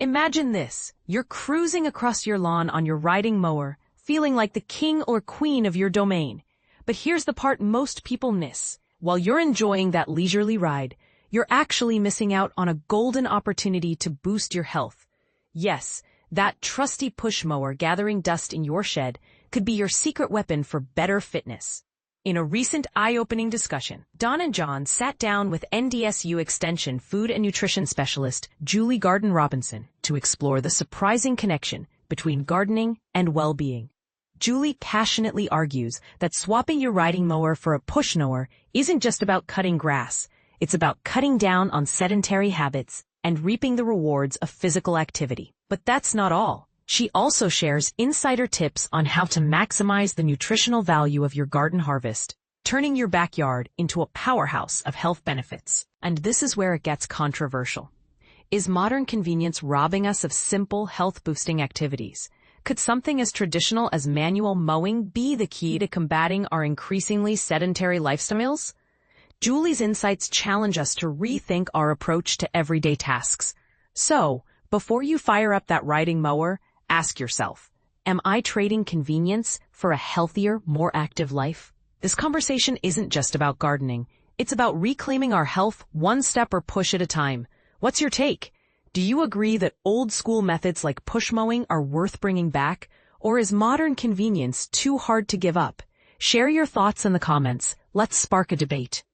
Imagine this. You're cruising across your lawn on your riding mower, feeling like the king or queen of your domain. But here's the part most people miss. While you're enjoying that leisurely ride, you're actually missing out on a golden opportunity to boost your health. Yes, that trusty push mower gathering dust in your shed could be your secret weapon for better fitness. In a recent eye-opening discussion, Don and John sat down with NDSU Extension Food and Nutrition Specialist Julie Garden-Robinson to explore the surprising connection between gardening and well-being. Julie passionately argues that swapping your riding mower for a push mower isn't just about cutting grass. It's about cutting down on sedentary habits and reaping the rewards of physical activity. But that's not all. She also shares insider tips on how to maximize the nutritional value of your garden harvest, turning your backyard into a powerhouse of health benefits. And this is where it gets controversial. Is modern convenience robbing us of simple health-boosting activities? Could something as traditional as manual mowing be the key to combating our increasingly sedentary lifestyles? Julie's insights challenge us to rethink our approach to everyday tasks. So, before you fire up that riding mower, ask yourself, am I trading convenience for a healthier, more active life? This conversation isn't just about gardening. It's about reclaiming our health one step or push at a time. What's your take? Do you agree that old-school methods like push mowing are worth bringing back? Or is modern convenience too hard to give up? Share your thoughts in the comments. Let's spark a debate.